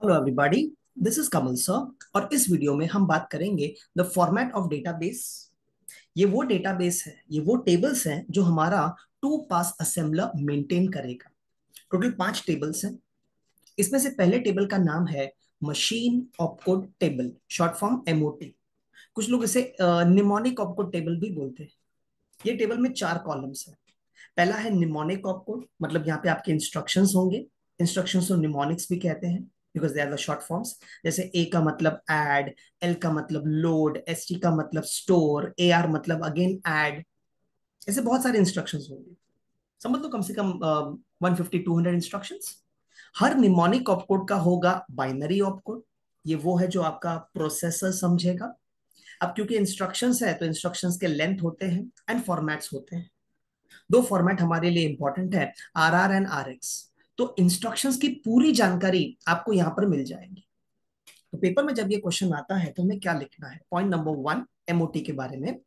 Hello everybody, this is Kamal sir. और इस video में हम बात करेंगे द फॉर्मेट ऑफ डेटाबेस। ये वो डेटाबेस है, ये वो टेबल्स हैं जो हमारा टू पास असेंबलर मेंटेन करेगा। टोटल 5 टेबल्स हैं। इसमें से पहले टेबल का नाम है machine opcode table, short form MOT. कुछ लोग इसे निमोनिक ऑपकोड टेबल भी बोलते हैं। ये टेबल में 4 कॉलम्स हैं। पहला है निमोनिक ऑपकोड, मतलब यहाँ पे आपके इंस्ट्रक्शंस होंगे। इंस्ट्रक्शंस को निमोनिक्स भी कहते हैं because they are the short forms. जैसे ए का मतलब ऐड, एल का मतलब लोड, एस टी का मतलब स्टोर, ए आर मतलब अगेन ऐड। ऐसे बहुत सारे इंस्ट्रक्शंस होंगे। समझ लो कम से कम 150-200 इंस्ट्रक्शंस। हर निमोनिक ऑपकोड का होगा बाइनरी ऑपकोड। ये वो है जो आपका प्रोसेसर समझेगा। अब क्योंकि इंस्ट्रक्शंस है तो इंस्ट्रक्शंस के लेंथ होते हैं एंड फॉर्मेट्स होते हैं। 2 फॉर्मेट हमारे लिए इंपॉर्टेंट है, R R and R X. तो इंस्ट्रक्शंस की पूरी जानकारी आपको यहां पर मिल जाएगी। तो पेपर में जब ये क्वेश्चन आता है तो हमें क्या लिखना है? पॉइंट नंबर 1, एमओटी के बारे में।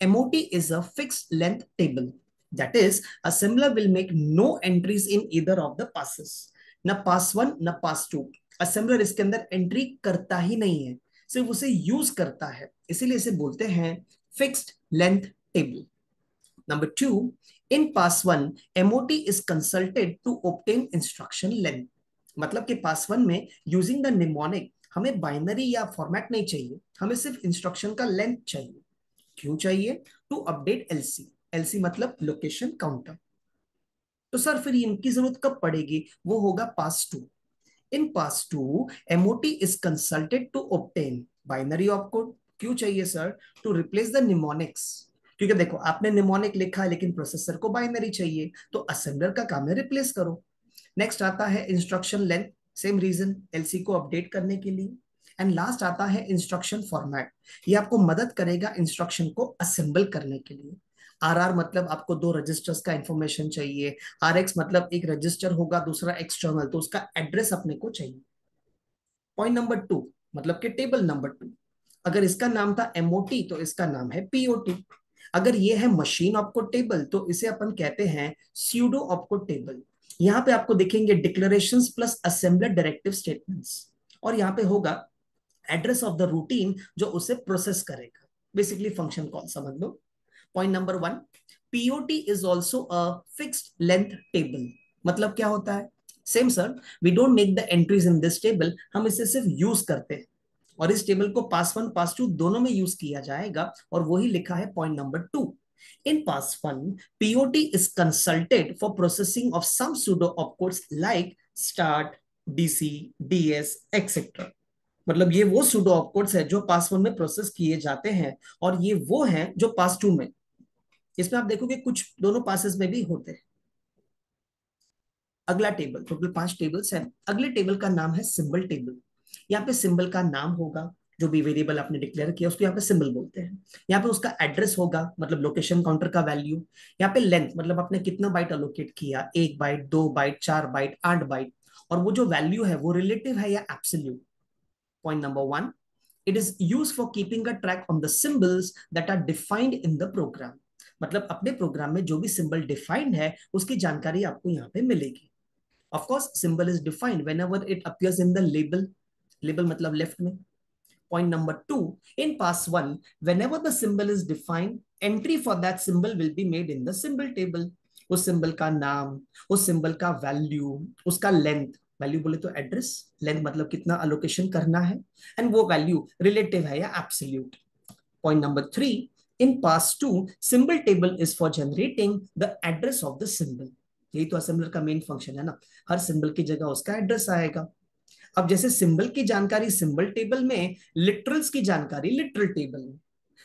MOT is a fixed length table, that is assembler will make no entries in either of the passes। न पास वन न पास टू। असेंबलर इसके अंदर एंट्री करता ही नहीं है, सिर्फ उसे यूज करता है, इसीलिए इसे बोलते हैं fixed length table. Number 2, in pass 1, MOT is consulted to obtain instruction length। मतलब कि पास वन में यूजिंग द निमोनिक हमें बाइनरी या फॉर्मेट नहीं चाहिए, हमें सिर्फ इंस्ट्रक्शन का लेंथ चाहिए। क्यों चाहिए? To update LC. एलसी मतलब लोकेशन काउंटर। तो सर फिर इनकी जरूरत कब पड़ेगी? वो होगा pass two. In pass two MOT is consulted to obtain binary opcode. क्यों चाहिए sir? To replace the mnemonics. क्योंकि देखो आपने निमोनिक लिखा है लेकिन प्रोसेसर को बाइनरी चाहिए, तो असेंबलर का काम है रिप्लेस करो। नेक्स्ट आता है instruction length. Same reason, LC को अपडेट करने के लिए। एंड लास्ट आता है इंस्ट्रक्शन फॉर्मेट। ये आपको मदद करेगा इंस्ट्रक्शन को असेंबल करने के लिए। आर आर मतलब आपको 2 रजिस्टर्स का इंफॉर्मेशन चाहिए। आर एक्स मतलब एक रजिस्टर होगा, दूसरा एक्सटर्नल, तो उसका एड्रेस अपने को चाहिए। पॉइंट नंबर 2 मतलब कि टेबल नंबर 2। अगर इसका नाम था एमओटी तो इसका नाम है पीओटी। अगर ये है मशीन ऑपकोड टेबल तो इसे अपन कहते हैं स्यूडो ऑपकोड टेबल। यहाँ पे आपको दिखेंगे declarations plus assembler directive statements. और यहाँ पे होगा एड्रेस ऑफ द रूटीन जो उसे प्रोसेस करेगा, बेसिकली फंक्शन कॉल समझ लो। Point number 1, POT is also a fixed length table. मतलब क्या होता है? Same sir, we don't make the entries in this table, हम इसे सिर्फ यूज करते हैं। और इस टेबल को पास वन पास टू दोनों में यूज किया जाएगा, और वही लिखा है point number 2। In pass 1, POT is consulted for processing of some pseudo opcodes like start, DC, DS, etc। मतलब ये वो सूडो ऑपकोड्स है जो पास वन में प्रोसेस किए जाते हैं, और ये वो हैं जो पास टू में। इसमें आप देखोगे कुछ दोनों पासेस में भी होते हैं। अगला टेबल, टोटल 5 टेबल्स हैं। अगले टेबल का नाम है सिंबल टेबल। यहाँ पे सिंबल का नाम होगा, जो भी वेरिएबल आपने डिक्लेयर किया उसको यहाँ पे सिंबल बोलते हैं। यहाँ पे उसका एड्रेस होगा, मतलब लोकेशन काउंटर का वैल्यू। यहाँ पे लेंथ मतलब आपने कितना बाइट अलोकेट किया, 1 बाइट, 2 बाइट, 4 बाइट, 8 बाइट। और वो जो वैल्यू है वो रिलेटिव है या absolute. Point number 1, it is use for keeping a track on the symbols that are defined in the program. मतलब अपने प्रोग्राम में जो भी सिंबल डिफाइंड है उसकी जानकारी आपको यहाँ पे मिलेगी। Of course symbol is defined whenever it appears in the label. Label मतलब लेफ्ट में। Point number 2, in pass 1, whenever the symbol is defined, entry for that symbol will be made in the symbol table. उस symbol का नाम, उस symbol का value, उसका length, value बोले तो एड्रेस, लेंथ मतलब कितना अलोकेशन करना है, एंड वो वैल्यू रिलेटिव है या absolute. Point number 3, in pass 2, symbol table is for generating the address of the symbol. यही तो असेंबलर का मेन फंक्शन है ना, हर सिंबल की जगह उसका एड्रेस आएगा। अब जैसे सिंबल की जानकारी सिंबल टेबल में, लिटरल्स की जानकारी लिटरल टेबल में।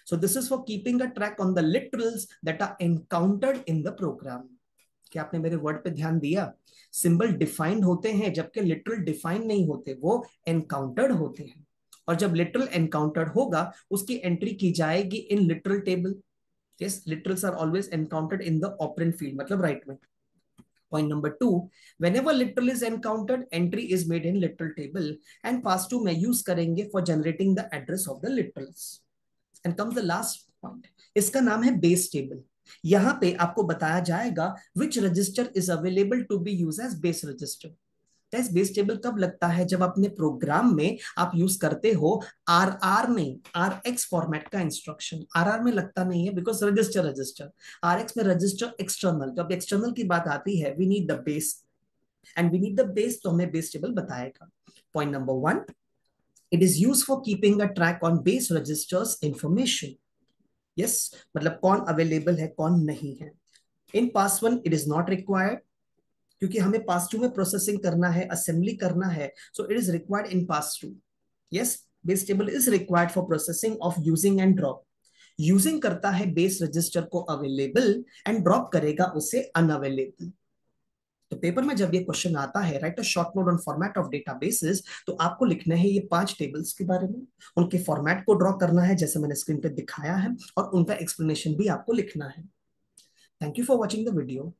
So this is for keeping a track on the literals that are encountered in the program. क्या आपने मेरे वर्ड पे ध्यान दिया? सिंबल डिफाइंड होते हैं जबकि लिटरल डिफाइंड नहीं होते, वो एनकाउंटर्ड होते हैं। और जब लिटरल एनकाउंटर्ड होगा उसकी एंट्री की जाएगी in literal table. Yes, literals are always encountered in the operand field, मतलब राइट में। Point number 2, whenever literal is encountered, entry is made in literal table, and pass 2 में use करेंगे for generating the address of the literals। And comes the last point, इसका नाम है base table। यहाँ पे आपको बताया जाएगा which register is available to be used as base register। Gas base table कब लगता है? जब अपने प्रोग्राम में आप यूज करते हो आर आर नहीं, आर एक्स फॉर्मेट का इंस्ट्रक्शन। आर आर में लगता नहीं है because register register, R X में रजिस्टर एक्सटर्नल। जब एक्सटर्नल की बात आती है we need the base, and we need the base, तो हमें बेस टेबल बताएगा। Point number 1, it is use for keeping a track on base registers information. Yes, मतलब कौन अवेलेबल है कौन नहीं है। In pass 1 it is not required, क्योंकि हमें पास 2 में प्रोसेसिंग करना है, असेंबली करना है, so it is required in pass 2। Yes, base table is required for processing of using and drop. Using करता है बेस रजिस्टर को अवेलेबल, एंड ड्रॉप करेगा उसे अनअवेलेबल। तो पेपर में जब ये क्वेश्चन आता है right a short note on format of databases, तो आपको लिखना है ये 5 टेबल्स के बारे में, उनके फॉर्मेट को ड्रॉ करना है जैसे मैंने स्क्रीन पे दिखाया है, और उनका एक्सप्लेनेशन भी आपको लिखना है। Thank you for watching the video.